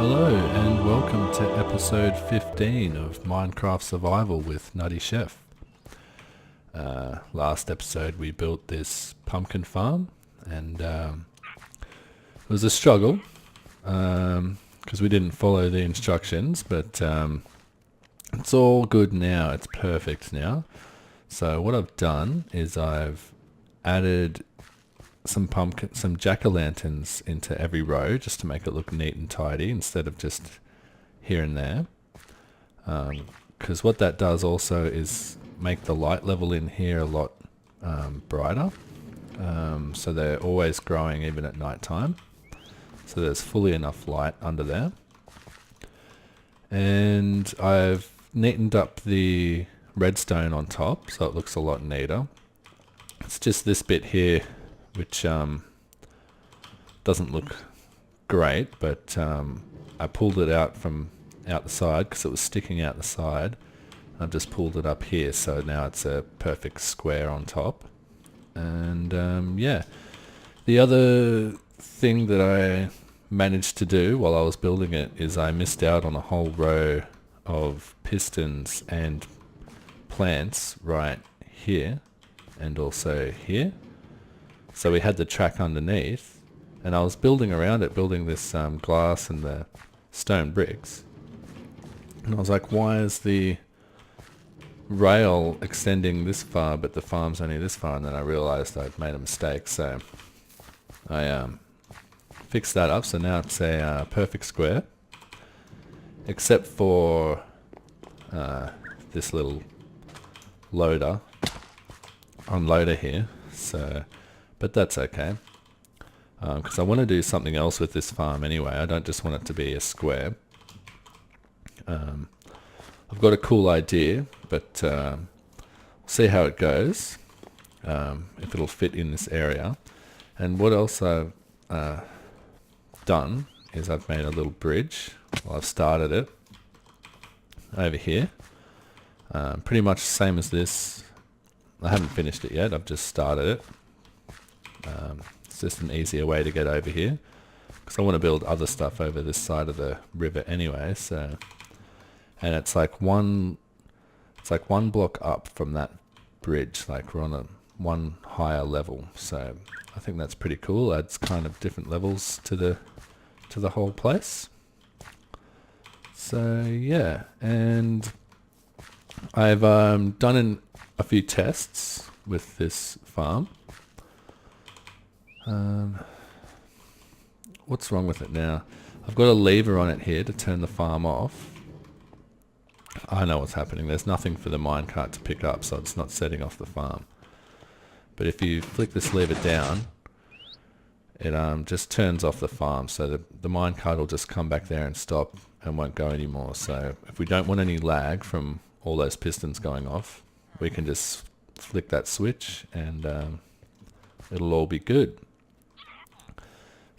Hello and welcome to episode 15 of Minecraft Survival with NuttyChef. Last episode we built this pumpkin farm and it was a struggle because we didn't follow the instructions, but it's all good now. It's perfect now. So what I've done is I've added some jack-o'-lanterns into every row just to make it look neat and tidy instead of just here and there. Because what that does also is make the light level in here a lot brighter. So they're always growing even at night time. So there's fully enough light under there. And I've neatened up the redstone on top so it looks a lot neater. It's just this bit here which doesn't look great, but I pulled it out from out the side because it was sticking out the side. I've just pulled it up here, so now it's a perfect square on top. And yeah, the other thing that I managed to do while I was building it is I missed out on a whole row of pistons and plants right here and also here. So we had the track underneath, and I was building around it, building this glass and the stone bricks. And I was like, why is the rail extending this far, but the farm's only this far? And then I realized I'd made a mistake, so I fixed that up. So now it's a perfect square, except for this little unloader here. So. But that's okay, because I want to do something else with this farm anyway. I don't just want it to be a square. I've got a cool idea, but we'll see how it goes, if it'll fit in this area. And what else I've done is I've made a little bridge. Well, I've started it over here. Pretty much the same as this. I haven't finished it yet, I've just started it. It's just an easier way to get over here because I want to build other stuff over this side of the river anyway. So, and it's like one block up from that bridge. Like we're on one higher level. So I think that's pretty cool. Adds kind of different levels to the whole place. So yeah, and I've done a few tests with this farm. What's wrong with it now? I've got a lever on it here to turn the farm off. I know what's happening. There's nothing for the minecart to pick up, so it's not setting off the farm. But if you flick this lever down, it just turns off the farm, so the minecart will just come back there and stop and won't go anymore. So if we don't want any lag from all those pistons going off, we can just flick that switch and it'll all be good.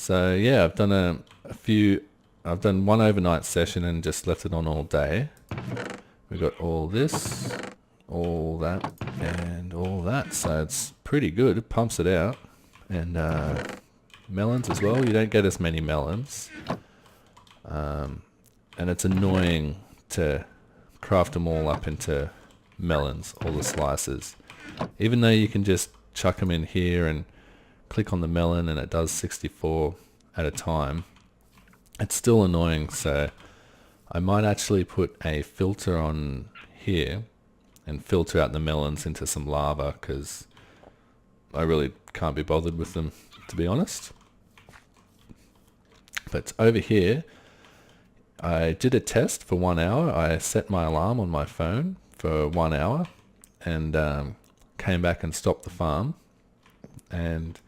So yeah, I've done I've done one overnight session and just left it on all day. We've got all this, all that, and all that. So it's pretty good. It pumps it out. And melons as well. You don't get as many melons. And it's annoying to craft them all up into melons, all the slices. Even though you can just chuck them in here and click on the melon and it does 64 at a time, it's still annoying. So I might actually put a filter on here and filter out the melons into some lava because I really can't be bothered with them, to be honest. But over here I did a test for 1 hour. I set my alarm on my phone for 1 hour and came back and stopped the farm, and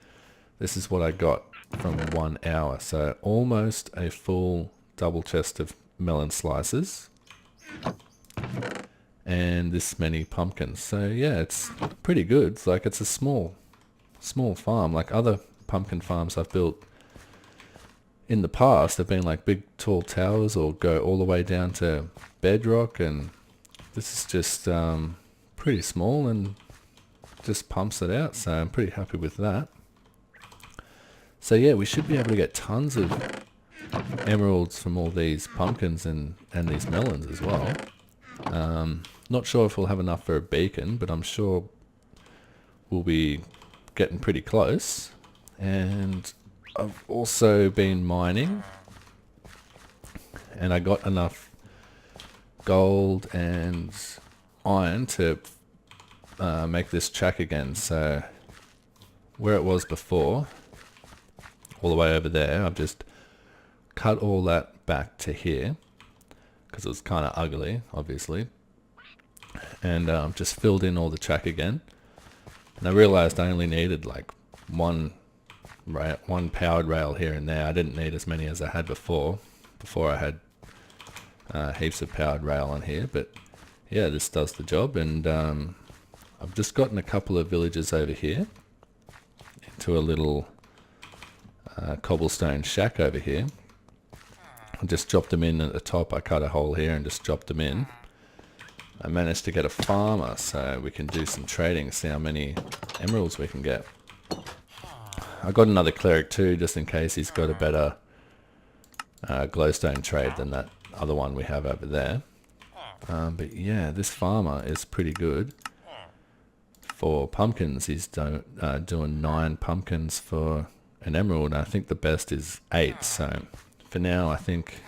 this is what I got from 1 hour. So almost a full double chest of melon slices and this many pumpkins. So yeah, it's pretty good. It's like it's a small farm. Like other pumpkin farms I've built in the past have been like big tall towers or go all the way down to bedrock, and this is just pretty small and just pumps it out. So I'm pretty happy with that. So yeah, we should be able to get tons of emeralds from all these pumpkins and these melons as well. Not sure if we'll have enough for a beacon, but I'm sure we'll be getting pretty close. And I've also been mining, and I got enough gold and iron to make this track again. So where it was before, all the way over there, I've just cut all that back to here because it was kind of ugly, obviously, and just filled in all the track again. And I realized I only needed like one powered rail here and there. I didn't need as many as I had before I had heaps of powered rail on here, but yeah, this does the job. And I've just gotten a couple of villages over here into a little cobblestone shack over here. I just dropped them in at the top. I cut a hole here and just dropped them in. I managed to get a farmer so we can do some trading, see how many emeralds we can get. I got another cleric too, just in case he's got a better glowstone trade than that other one we have over there. But yeah, this farmer is pretty good for pumpkins. He's doing 9 pumpkins for an emerald. I think the best is 8, so for now I think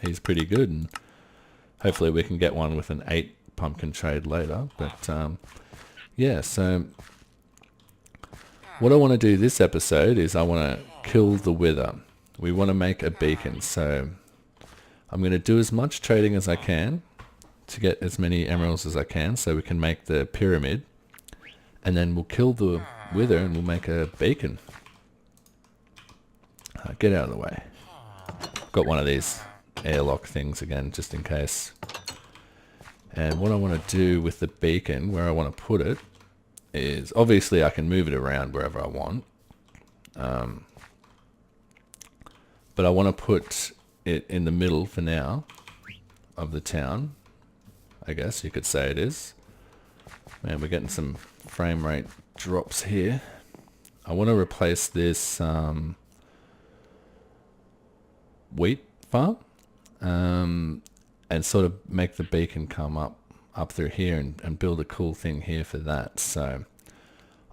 he's pretty good, and hopefully we can get one with an 8 pumpkin trade later. But yeah, so what I want to do this episode is I want to kill the wither. We want to make a beacon, so I'm going to do as much trading as I can to get as many emeralds as I can so we can make the pyramid, and then we'll kill the wither and we'll make a beacon. Get out of the way. Got one of these airlock things again, just in case. And what I want to do with the beacon, where I want to put it, is obviously I can move it around wherever I want. But I want to put it in the middle for now of the town, I guess you could say it is. Man, we're getting some frame rate drops here. I want to replace this wheat farm and sort of make the beacon come up through here and build a cool thing here for that. So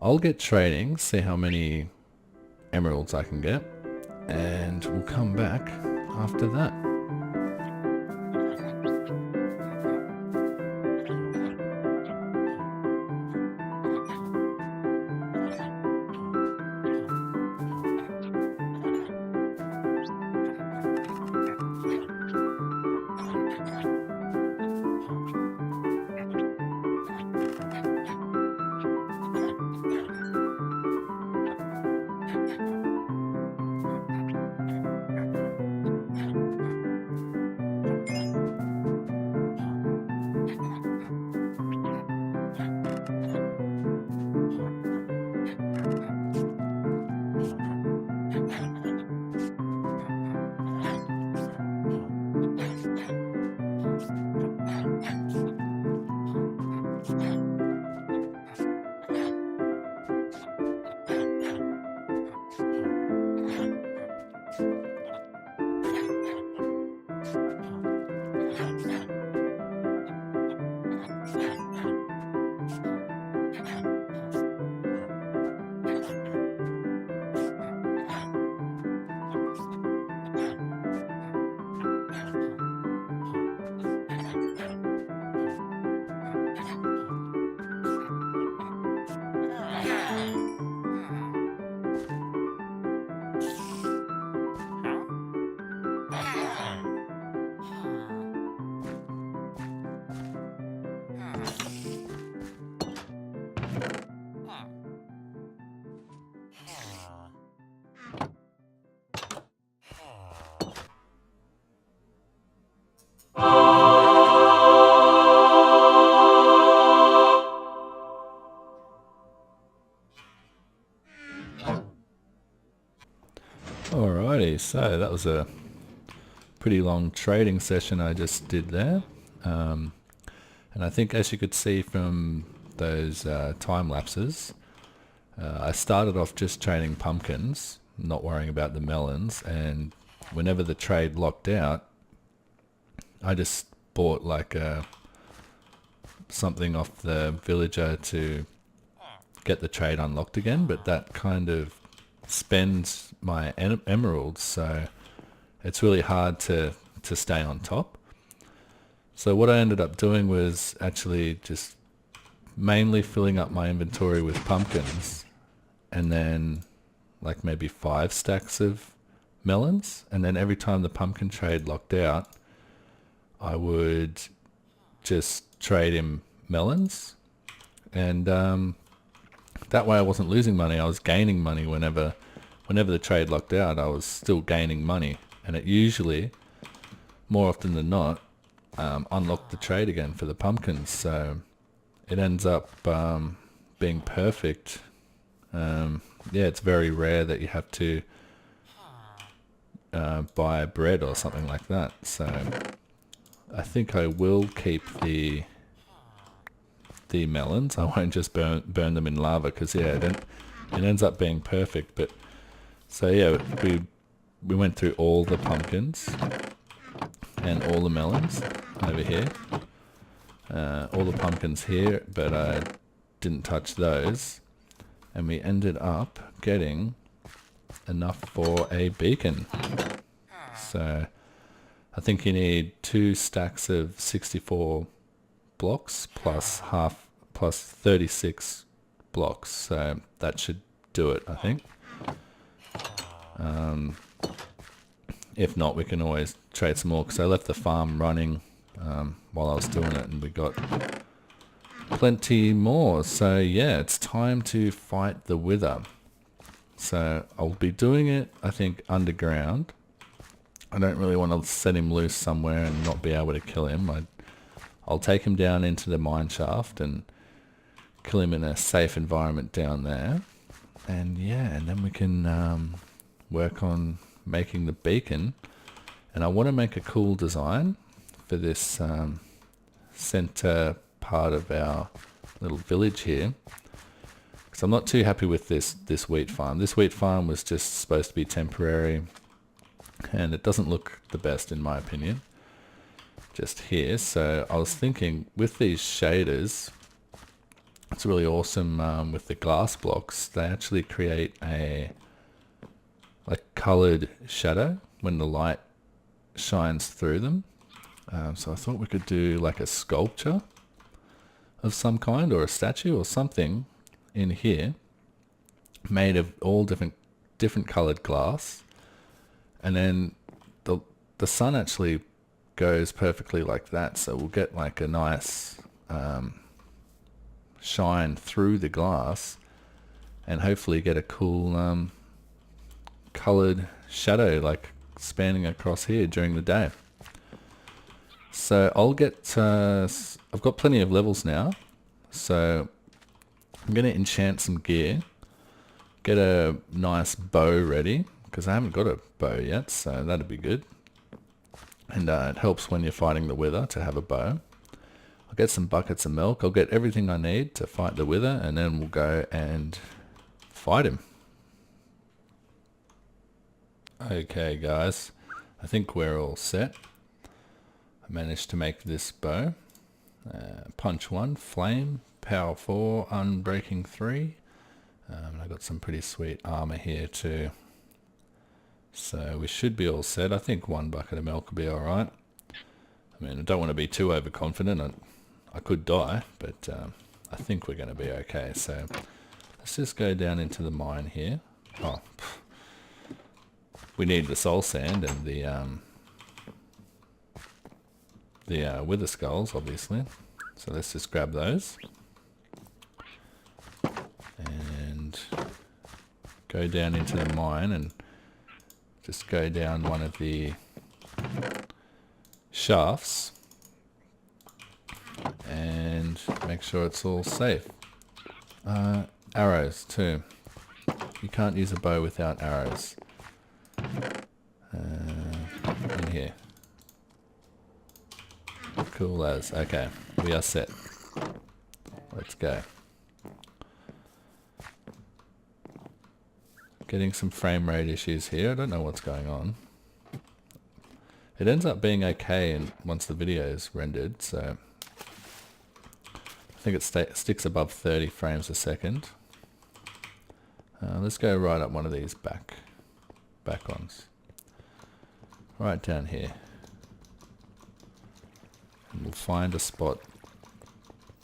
I'll get trading, see how many emeralds I can get, and we'll come back after that. Alrighty, so that was a pretty long trading session I just did there, and I think, as you could see from those time lapses, I started off just trading pumpkins, not worrying about the melons, and whenever the trade locked out, I just bought like something off the villager to get the trade unlocked again, but that kind of spends my emeralds, so it's really hard to stay on top. So what I ended up doing was actually just mainly filling up my inventory with pumpkins, and then like maybe 5 stacks of melons, and then every time the pumpkin trade locked out, I would just trade him melons, and that way I wasn't losing money, I was gaining money. Whenever the trade locked out, I was still gaining money, and it usually, more often than not, unlocked the trade again for the pumpkins, so it ends up being perfect. Yeah, it's very rare that you have to buy bread or something like that, so I think I will keep the melons. I won't just burn them in lava, because yeah, it ends up being perfect. But so yeah, we went through all the pumpkins and all the melons over here, all the pumpkins here, but I didn't touch those, and we ended up getting enough for a beacon. So I think you need 2 stacks of 64 blocks plus 36 blocks, so that should do it, I think. If not, we can always trade some more, because I left the farm running while I was doing it, and we got plenty more. So yeah, it's time to fight the Wither. So I'll be doing it, I think, underground. I don't really want to set him loose somewhere and not be able to kill him. I'll take him down into the mine shaft and kill him in a safe environment down there. And yeah, and then we can work on making the beacon. And I want to make a cool design for this center part of our little village here, because I'm not too happy with this wheat farm. This wheat farm was just supposed to be temporary, and it doesn't look the best in my opinion just here. So I was thinking with these shaders, it's really awesome. With the glass blocks, they actually create a like colored shadow when the light shines through them. So I thought we could do like a sculpture of some kind, or a statue or something in here made of all different colored glass, and then the sun actually goes perfectly like that, so we'll get like a nice shine through the glass, and hopefully get a cool colored shadow like spanning across here during the day. So I'll get I've got plenty of levels now, so I'm going to enchant some gear, get a nice bow ready, because I haven't got a bow yet, so that'd be good. And it helps when you're fighting the Wither to have a bow. I'll get some buckets of milk. I'll get everything I need to fight the Wither, and then we'll go and fight him. Okay guys, I think we're all set. I managed to make this bow. Punch 1, flame, power 4, unbreaking 3. And I got some pretty sweet armor here too. So we should be all set. I think 1 bucket of milk will be alright. I mean, I don't want to be too overconfident. I could die, but I think we're going to be okay. So let's just go down into the mine here. Oh, we need the soul sand and the wither skulls, obviously. So let's just grab those and go down into the mine, and just go down one of the shafts and make sure it's all safe. Arrows too. You can't use a bow without arrows. In here. Cool as. Okay, we are set. Let's go. Getting some frame rate issues here. I don't know what's going on. It ends up being okay and once the video is rendered, so I think it sticks above 30 frames a second. Let's go right up one of these back-ons. Right down here. And we'll find a spot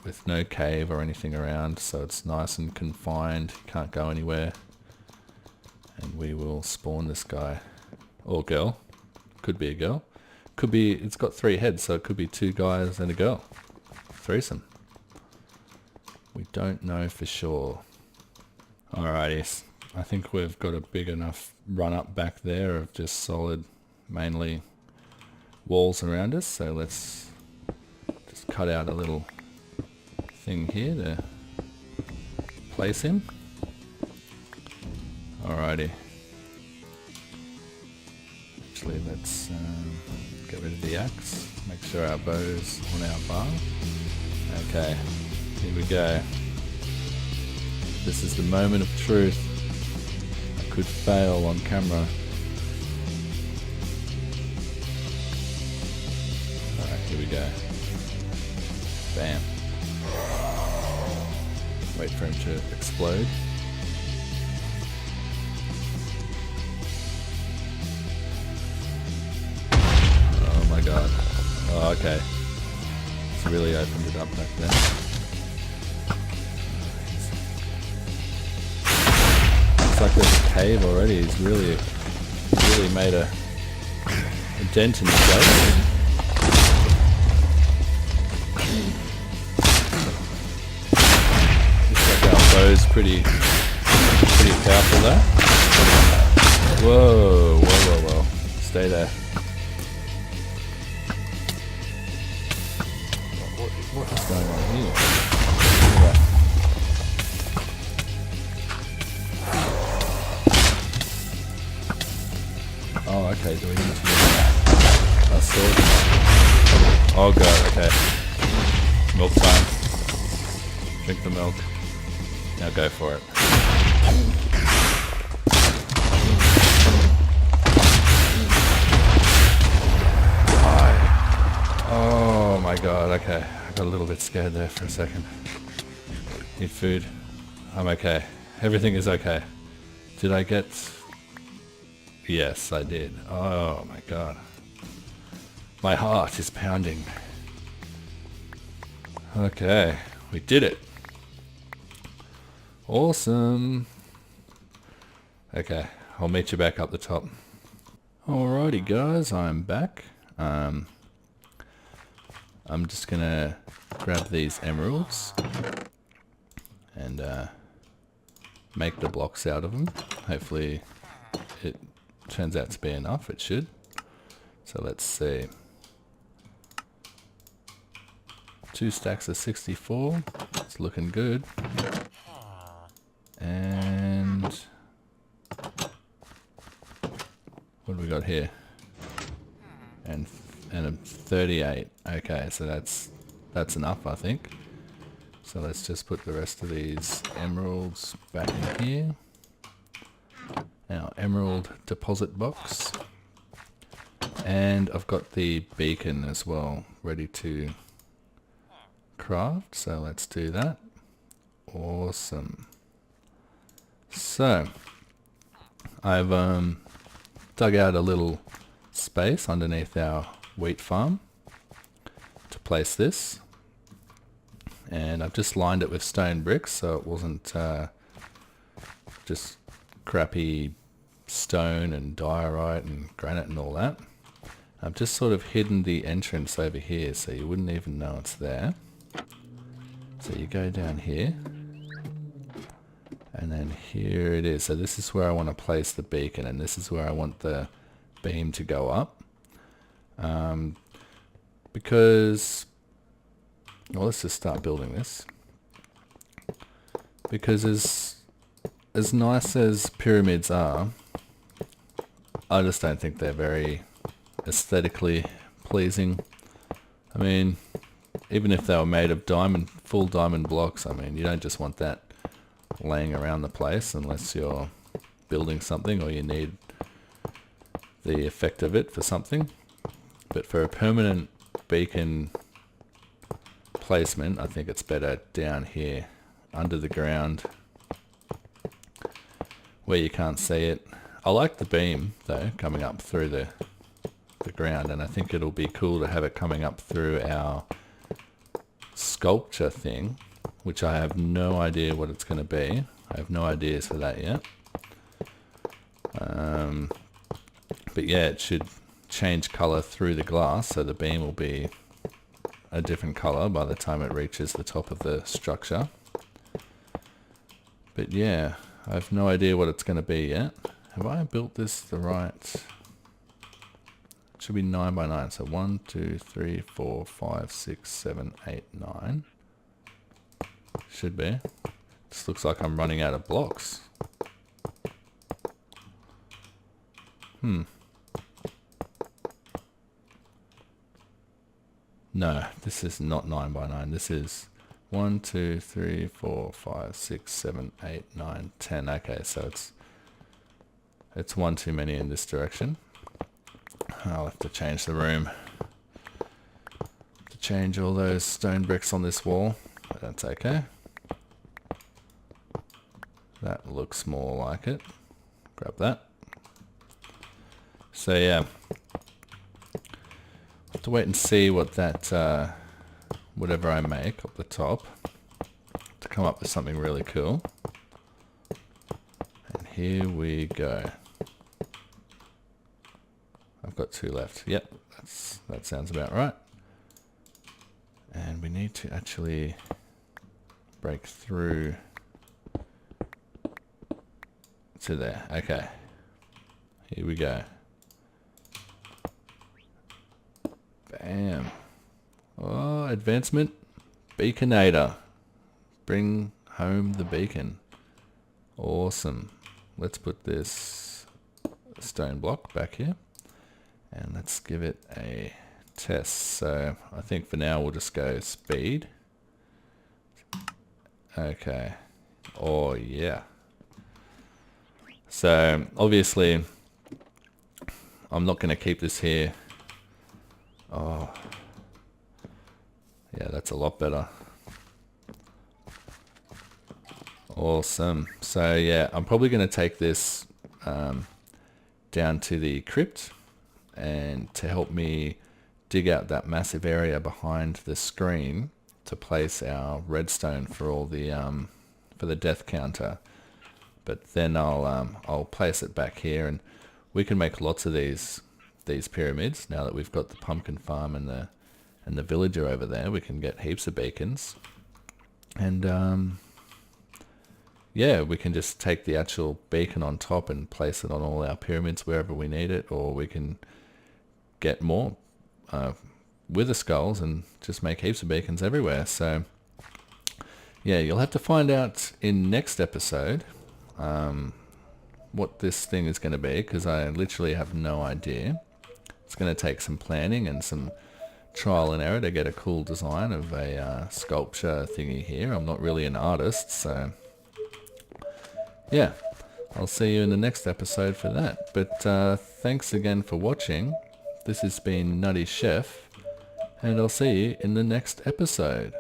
with no cave or anything around, so it's nice and confined, can't go anywhere. And we will spawn this guy, or girl. Could be a girl. Could be, it's got 3 heads, so it could be 2 guys and a girl. Threesome. We don't know for sure. Alrighty, I think we've got a big enough run up back there of just solid, mainly walls around us. So let's just cut out a little thing here to place him. Alrighty. Actually, let's get rid of the axe. Make sure our bow's on our bar. Okay, here we go. This is the moment of truth. I could fail on camera. Alright, here we go. Bam. Wait for him to explode. Oh my god. Oh, okay. It's really opened it up back there. Looks like there's a cave already. He's really made a dent in the gate. Looks like our bow's pretty powerful there. Whoa, whoa, whoa, whoa. Stay there. What is going on here? Look at that. Oh, okay, do we need to use our sword? Oh god, okay. Milk time. Drink the milk. Now go for it. Oh my god, okay. I got a little bit scared there for a second. Need food. I'm okay. Everything is okay. Did I get... Yes, I did. Oh my god. My heart is pounding. Okay, we did it. Awesome. Okay, I'll meet you back up the top. Alrighty guys, I'm back. I'm just gonna grab these emeralds and make the blocks out of them. Hopefully it turns out to be enough. It should. So let's see. 2 stacks of 64. It's looking good. And what do we got here? And a 38. Okay, so that's enough, I think. So let's just put the rest of these emeralds back in here. Our emerald deposit box. And I've got the beacon as well ready to craft, so let's do that. Awesome. So I've dug out a little space underneath our wheat farm to place this, and I've just lined it with stone bricks so it wasn't just crappy stone and diorite and granite and all that. I've just sort of hidden the entrance over here so you wouldn't even know it's there. So you go down here and then here it is. So this is where I want to place the beacon, and this is where I want the beam to go up. Because, well, let's just start building this. Because as nice as pyramids are, I just don't think they're very aesthetically pleasing. I mean, even if they were made of full diamond blocks, I mean, you don't just want that laying around the place unless you're building something or you need the effect of it for something. But for a permanent beacon placement, I think it's better down here under the ground where you can't see it. I like the beam though coming up through the ground, and I think it'll be cool to have it coming up through our sculpture thing, which I have no idea what it's going to be. I have no ideas for that yet. But yeah, it should change color through the glass, so the beam will be a different color by the time it reaches the top of the structure. But yeah, I have no idea what it's going to be yet. Have I built this the right? It should be 9 by 9. So 1, 2, 3, 4, 5, 6, 7, 8, 9. Should be. This looks like I'm running out of blocks. No, this is not 9 by 9. This is 1, 2, 3, 4, 5, 6, 7, 8, 9, 10. Okay, so it's one too many in this direction. I'll have to change the room to change all those stone bricks on this wall, but that's okay. That looks more like it. Grab that. So yeah, I'll have to wait and see what that, whatever I make up the top, to come up with something really cool. And here we go. I've got 2 left. Yep, that sounds about right. And we need to actually break through to there. Okay. Here we go. Bam. Oh, advancement. Beaconator. Bring home the beacon. Awesome. Let's put this stone block back here. And let's give it a test. So I think for now we'll just go speed. Okay. Oh yeah. So obviously I'm not going to keep this here. Oh. Yeah, that's a lot better. Awesome. So yeah, I'm probably going to take this down to the crypt, and to help me dig out that massive area behind the screen to place our redstone for all the for the death counter. But then I'll place it back here, and we can make lots of these pyramids now that we've got the pumpkin farm and the villager over there. We can get heaps of beacons, and yeah, we can just take the actual beacon on top and place it on all our pyramids wherever we need it, or we can get more wither skulls and just make heaps of beacons everywhere. So yeah, you'll have to find out in next episode what this thing is going to be, because I literally have no idea. It's going to take some planning and some trial and error to get a cool design of a sculpture thingy here. I'm not really an artist, so yeah, I'll see you in the next episode for that. But thanks again for watching. This has been NuttyChef, and I'll see you in the next episode.